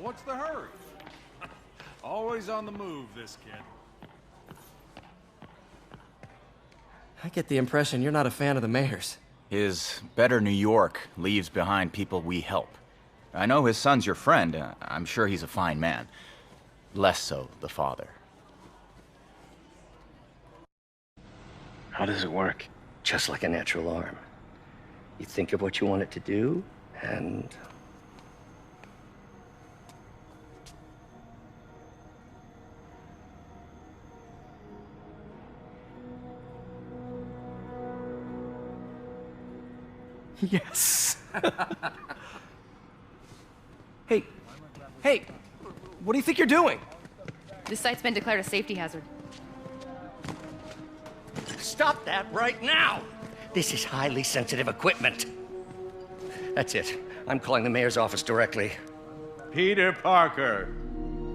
what's the hurry? Always on the move, this kid. I get the impression you're not a fan of the mayor's. His better New York leaves behind people we help. I know his son's your friend. I'm sure he's a fine man. Less so the father. How does it work? Just like a natural arm. You think of what you want it to do, and... Yes. Hey, what do you think you're doing? This site's been declared a safety hazard. Stop that right now! This is highly sensitive equipment. That's it. I'm calling the mayor's office directly. Peter Parker,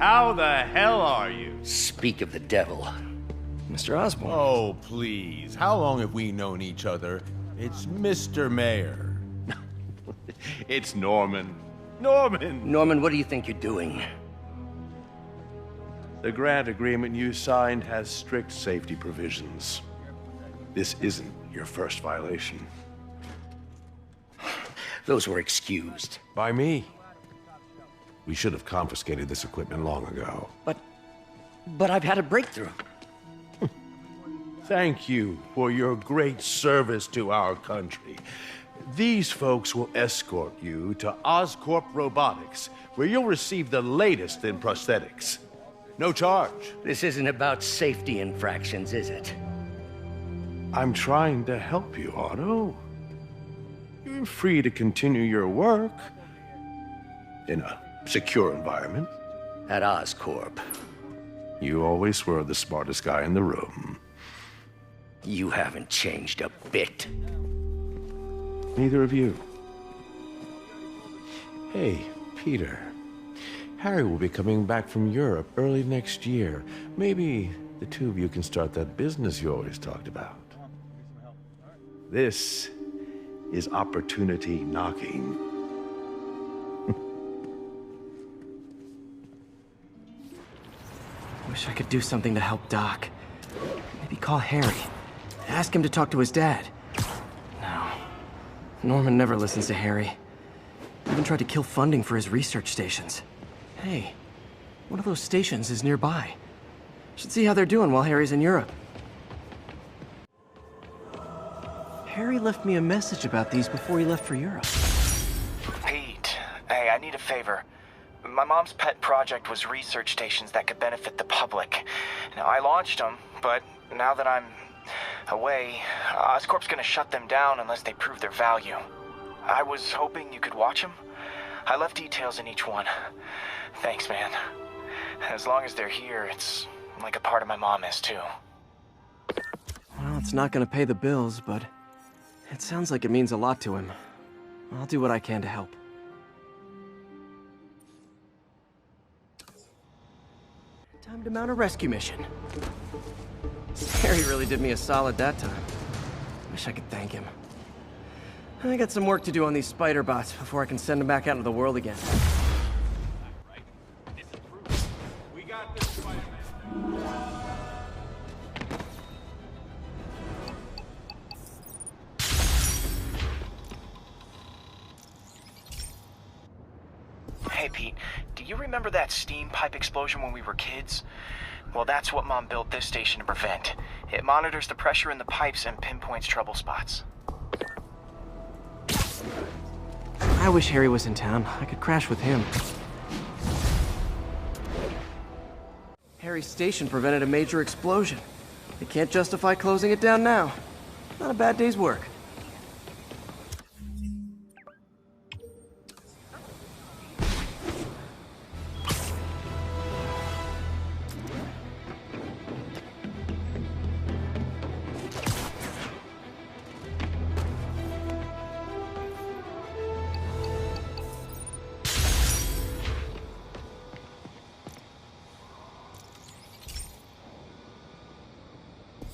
how the hell are you? Speak of the devil. Mr. Osborn. Oh, please. How long have we known each other? It's Mr. Mayor. It's Norman. Norman! Norman, what do you think you're doing? The grant agreement you signed has strict safety provisions. This isn't your first violation. Those were excused. By me. We should have confiscated this equipment long ago. But I've had a breakthrough. Thank you for your great service to our country. These folks will escort you to Oscorp Robotics, where you'll receive the latest in prosthetics. No charge. This isn't about safety infractions, is it? I'm trying to help you, Otto. You're free to continue your work in a secure environment. At Oscorp. You always were the smartest guy in the room. You haven't changed a bit. Neither of you. Hey, Peter. Harry will be coming back from Europe early next year. Maybe the two of you can start that business you always talked about. This is opportunity knocking. Wish I could do something to help Doc. Maybe call Harry. Ask him to talk to his dad. No. Norman never listens to Harry. Even tried to kill funding for his research stations. Hey, one of those stations is nearby. Should see how they're doing while Harry's in Europe. Harry left me a message about these before he left for Europe. Pete, hey, I need a favor. My mom's pet project was research stations that could benefit the public. Now, I launched them, but now that I'm away, Oscorp's gonna shut them down unless they prove their value. I was hoping you could watch them. I left details in each one. Thanks, man. As long as they're here, it's like a part of my mom is, too. Well, it's not gonna pay the bills, but it sounds like it means a lot to him. I'll do what I can to help. Time to mount a rescue mission. Harry really did me a solid that time. Wish I could thank him. I got some work to do on these spider bots before I can send them back out into the world again. We got this, Spider-Man. Hey, Pete, do you remember that steam pipe explosion when we were kids? Well, that's what Mom built this station to prevent. It monitors the pressure in the pipes and pinpoints trouble spots. I wish Harry was in town. I could crash with him. Harry's station prevented a major explosion. They can't justify closing it down now. Not a bad day's work.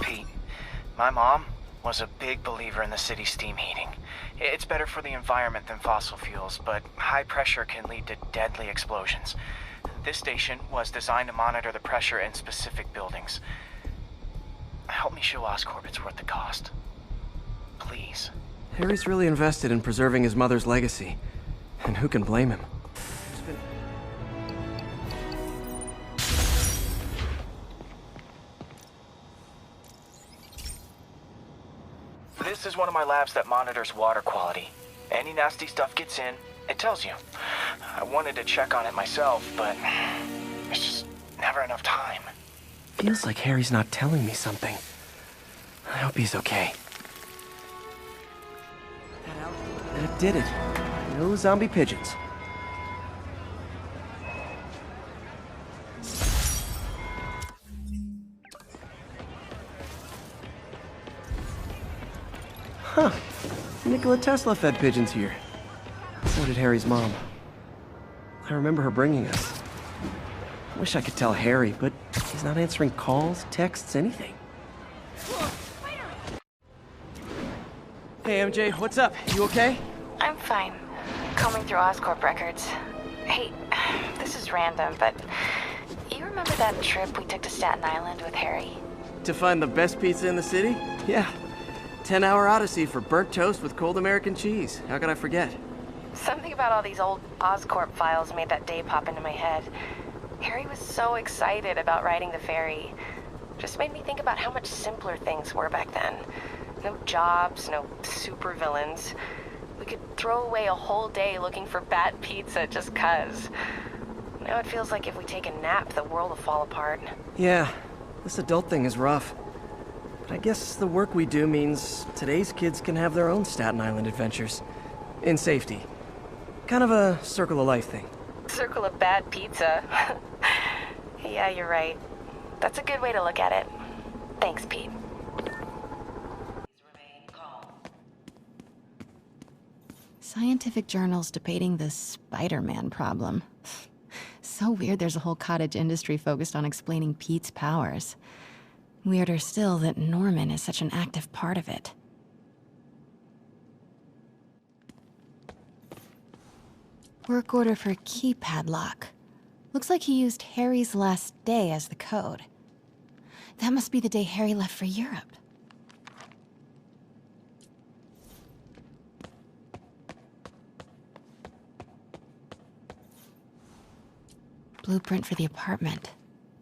Pete, my mom, was a big believer in the city's steam heating. It's better for the environment than fossil fuels, but high pressure can lead to deadly explosions. This station was designed to monitor the pressure in specific buildings. Help me show Oscorp it's worth the cost. Please. Harry's really invested in preserving his mother's legacy. And who can blame him? This is one of my labs that monitors water quality. Any nasty stuff gets in, it tells you. I wanted to check on it myself, but there's just never enough time. Feels like Harry's not telling me something. I hope he's okay. That did it. No zombie pigeons. Huh. Nikola Tesla fed pigeons here. So did Harry's mom. I remember her bringing us. Wish I could tell Harry, but he's not answering calls, texts, anything. Hey, MJ, what's up? You okay? I'm fine. Combing through Oscorp records. Hey, this is random, but you remember that trip we took to Staten Island with Harry? To find the best pizza in the city? Yeah. 10-hour odyssey for burnt toast with cold American cheese. How could I forget? Something about all these old Oscorp files made that day pop into my head. Harry was so excited about riding the ferry. Just made me think about how much simpler things were back then. No jobs, no supervillains. We could throw away a whole day looking for bad pizza just 'cause. Now it feels like if we take a nap, the world will fall apart. Yeah, this adult thing is rough. But I guess the work we do means today's kids can have their own Staten Island adventures. In safety. Kind of a circle of life thing. Circle of bad pizza. Yeah, you're right. That's a good way to look at it. Thanks, Pete. Scientific journals debating the Spider-Man problem. So weird there's a whole cottage industry focused on explaining Pete's powers. Weirder still that Norman is such an active part of it. Work order for a keypad lock. Looks like he used Harry's last day as the code. That must be the day Harry left for Europe. Blueprint for the apartment.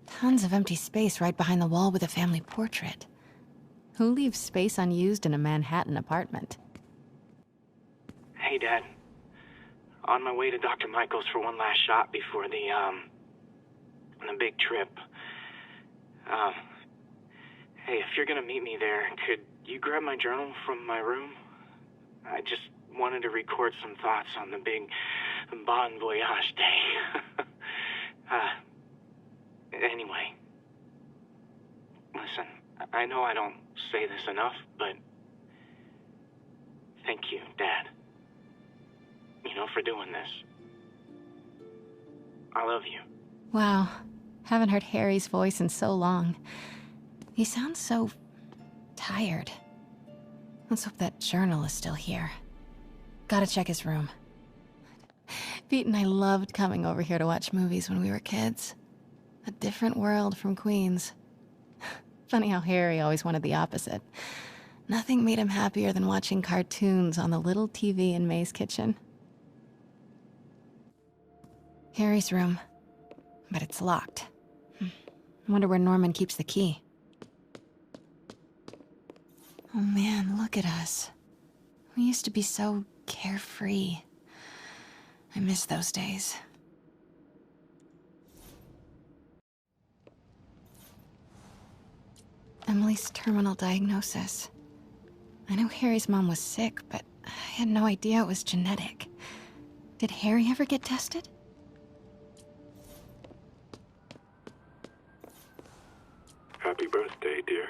Tons of empty space right behind the wall with a family portrait. Who leaves space unused in a Manhattan apartment? Hey, Dad. On my way to Dr. Michael's for one last shot before the big trip. Hey, if you're gonna meet me there, could you grab my journal from my room? I just wanted to record some thoughts on the big Bon Voyage day. Anyway. Listen, I know I don't say this enough, but thank you, Dad. You know, for doing this. I love you. Wow. Haven't heard Harry's voice in so long. He sounds so tired. Let's hope that journal is still here. Gotta check his room. Pete and I loved coming over here to watch movies when we were kids. A different world from Queens. Funny how Harry always wanted the opposite. Nothing made him happier than watching cartoons on the little TV in May's kitchen. Harry's room. But it's locked. I wonder where Norman keeps the key. Oh man, look at us. We used to be so carefree. I miss those days. Emily's terminal diagnosis. I knew Harry's mom was sick, but I had no idea it was genetic. Did Harry ever get tested? Happy birthday, dear.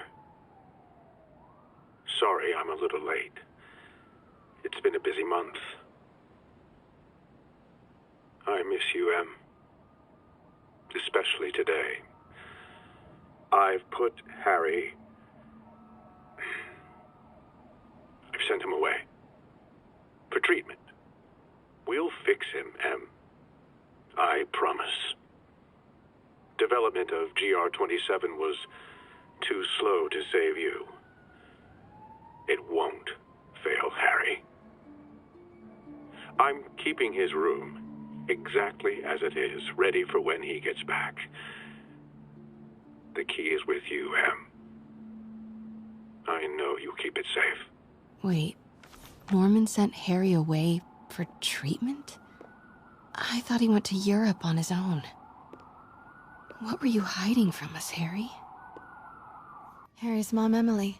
Sorry I'm a little late. It's been a busy month. I miss you, Em. Especially today. I've put Harry sent him away. For treatment. We'll fix him, Em. I promise. Development of GR-27 was too slow to save you. It won't fail, Harry. I'm keeping his room exactly as it is, ready for when he gets back. The key is with you, Em. I know you'll keep it safe. Wait, Norman sent Harry away for treatment? I thought he went to Europe on his own. What were you hiding from us, Harry? Harry's mom, Emily.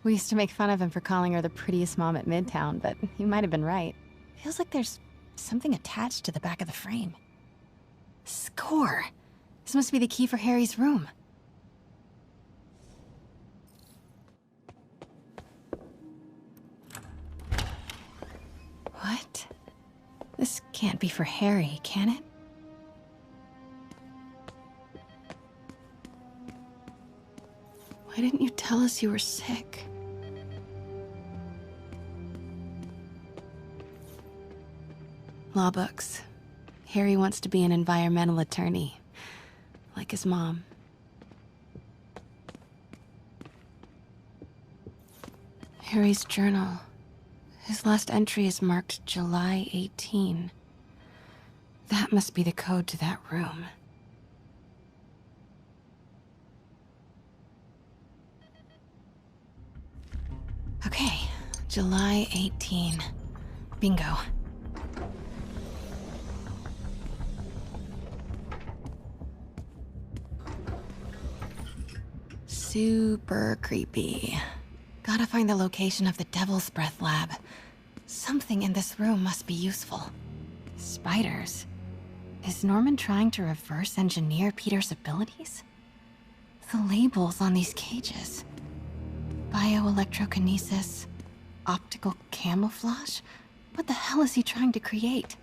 We used to make fun of him for calling her the prettiest mom at Midtown, but he might have been right. Feels like there's something attached to the back of the frame. Score! This must be the key for Harry's room. What? This can't be for Harry, can it? Why didn't you tell us you were sick? Law books. Harry wants to be an environmental attorney, like his mom. Harry's journal. His last entry is marked July 18. That must be the code to that room. Okay, July 18. Bingo. Super creepy. Gotta find the location of the Devil's Breath lab. Something in this room must be useful. Spiders. Is Norman trying to reverse engineer Peter's abilities? The labels on these cages. Bioelectrokinesis, optical camouflage? What the hell is he trying to create?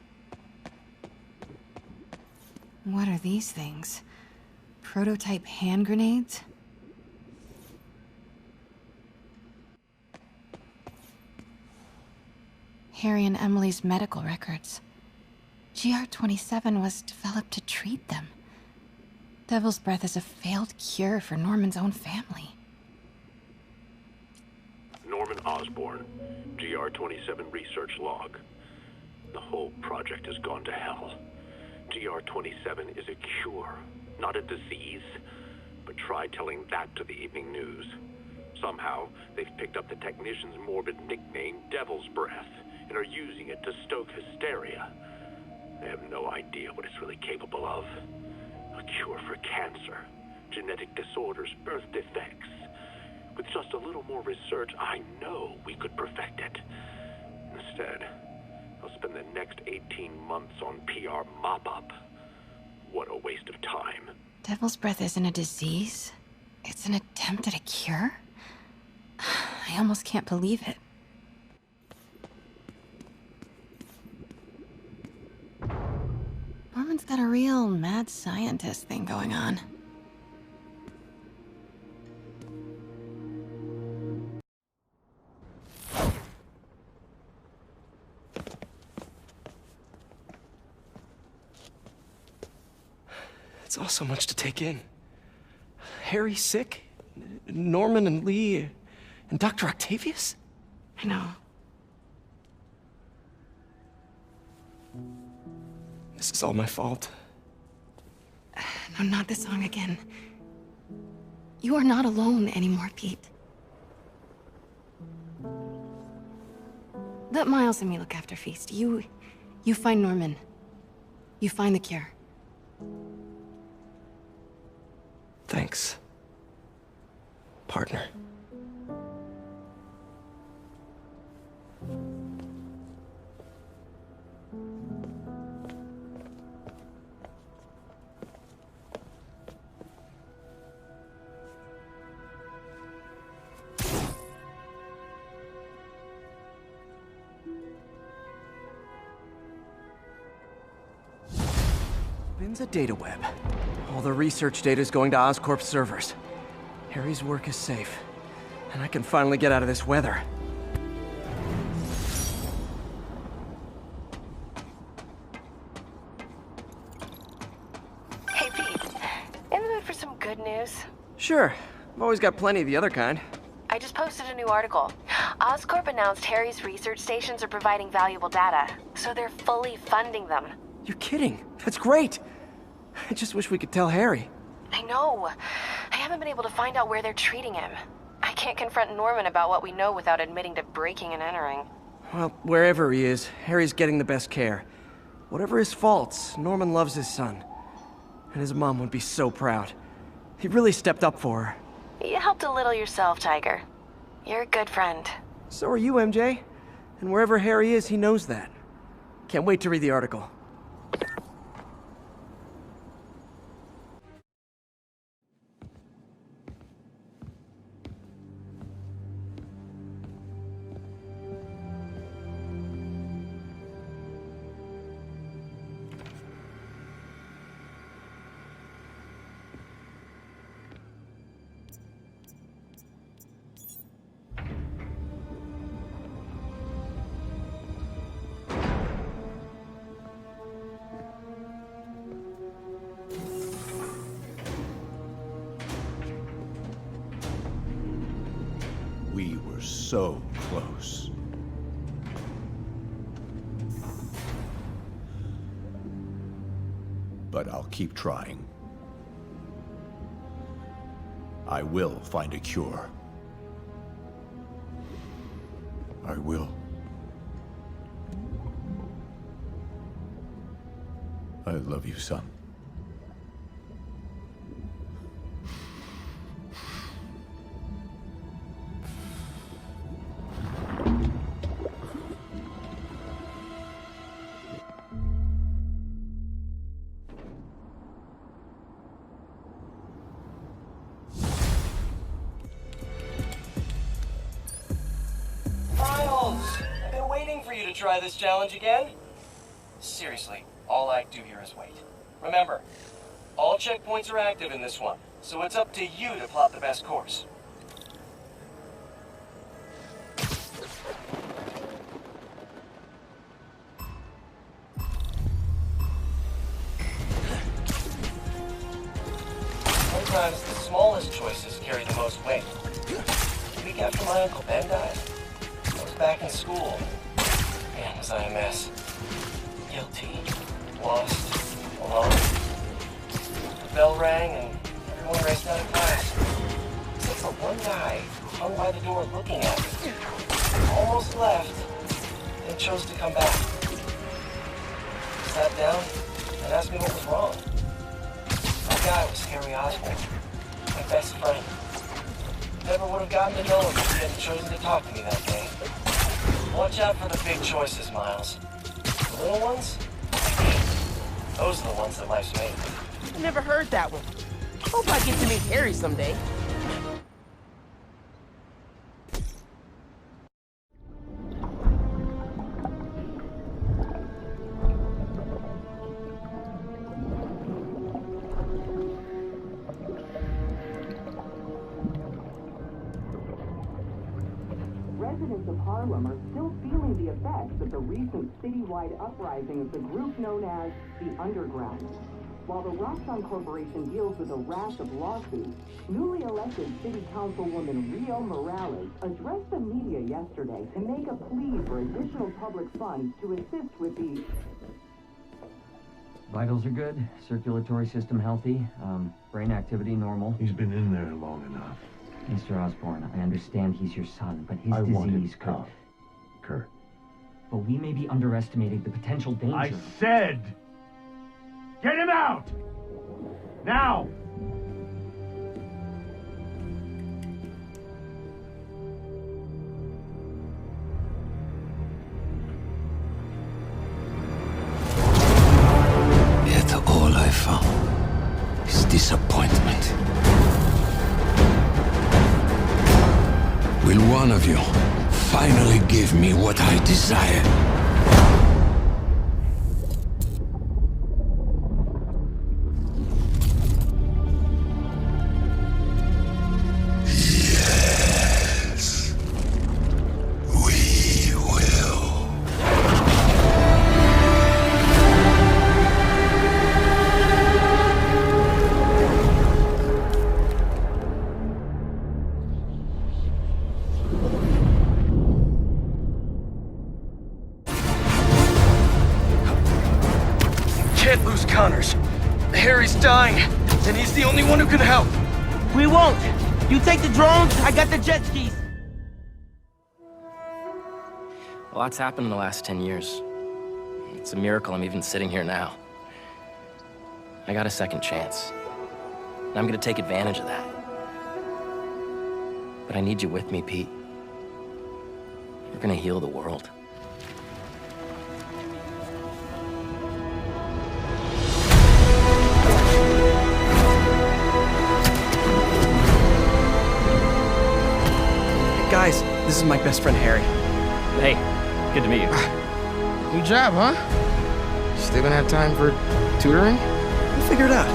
What are these things? Prototype hand grenades? Harry and Emily's medical records. GR-27 was developed to treat them. Devil's Breath is a failed cure for Norman's own family. Norman Osborn, GR-27 research log. The whole project has gone to hell. GR-27 is a cure, not a disease. But try telling that to the evening news. Somehow, they've picked up the technician's morbid nickname, Devil's Breath, and are using it to stoke hysteria. They have no idea what it's really capable of. A cure for cancer, genetic disorders, birth defects. With just a little more research, I know we could perfect it. Instead, I'll spend the next 18 months on PR mop-up. What a waste of time. Devil's Breath isn't a disease. It's an attempt at a cure? I almost can't believe it. Norman's got a real mad scientist thing going on. It's all so much to take in. Harry sick? Norman and Lee? And Dr. Octavius? I know. This is all my fault. No, not this song again. You are not alone anymore, Pete. Let Miles and me look after Feast. You find Norman. You find the cure. Thanks, partner. Bin's a data web. All the research data is going to Oscorp's servers. Harry's work is safe, and I can finally get out of this weather. for some good news? Sure. I've always got plenty of the other kind. I just posted a new article. Oscorp announced Harry's research stations are providing valuable data, so they're fully funding them. You're kidding. That's great. I just wish we could tell Harry. I know. I haven't been able to find out where they're treating him. I can't confront Norman about what we know without admitting to breaking and entering. Well, wherever he is, Harry's getting the best care. Whatever his faults, Norman loves his son. And his mom would be so proud. He really stepped up for her. You helped a little yourself, Tiger. You're a good friend. So are you, MJ. And wherever Harry is, he knows that. Can't wait to read the article. We were so close. But I'll keep trying. I will find a cure. I will. I love you, son. I've been waiting for you to try this challenge again. Seriously, all I do here is wait. Remember, all checkpoints are active in this one, so it's up to you to plot the best course. Sometimes the smallest choices carry the most weight. The week after my Uncle Ben died, I was back in school. Man, was I a mess. Guilty, lost, alone. The bell rang and everyone raced out of class. Except for one guy who hung by the door looking at me. Almost left, then chose to come back. Sat down and asked me what was wrong. That guy was Harry Osborn, my best friend. Never would have gotten to know him if he hadn't chosen to talk to me that day. Watch out for the big choices, Miles. The little ones? Those are the ones that life's made. I never heard that one. Hope I get to meet Harry someday. Residents of Harlem are still feeling the effects of the recent citywide uprising of the group known as the Underground. While the Roxxon Corporation deals with a rash of lawsuits, newly elected City Councilwoman Rio Morales addressed the media yesterday to make a plea for additional public funds to assist with the... Vitals are good, circulatory system healthy, brain activity normal. He's been in there long enough. Mr. Osborn, I understand he's your son, but his disease could... Kurt. But we may be underestimating the potential danger. I said, get him out! Now! Yet all I found is disappointment. Will one of you finally give me what I desire? Yes. We will. lose Connors. Harry's dying, and he's the only one who can help. We won't. You take the drones, I got the jet skis. A lot's happened in the last 10 years. It's a miracle I'm even sitting here now. I got a second chance. And I'm gonna take advantage of that. But I need you with me, Pete. We're gonna heal the world. Guys, this is my best friend, Harry. Hey, good to meet you. New job, huh? Still gonna have time for tutoring? We'll figure it out.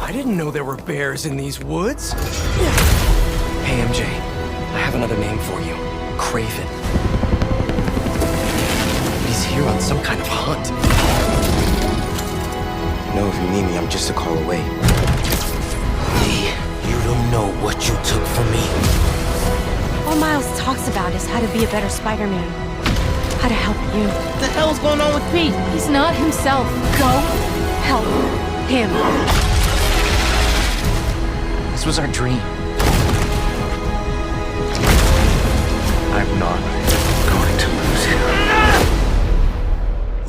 I didn't know there were bears in these woods. Hey, MJ, I have another name for you. Craven. He's here on some kind of hunt. No, if you need me, I'm just a call away. Hey, you don't know what you took from me. All Miles talks about is how to be a better Spider-Man. How to help you. What the hell's going on with Pete? He's not himself. Go help him. This was our dream. I'm not going to lose him.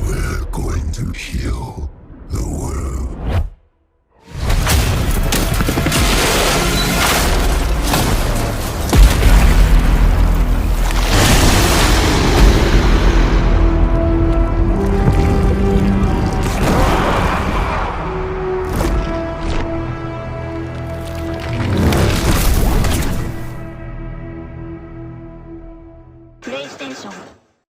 We're going to heal the world. PlayStation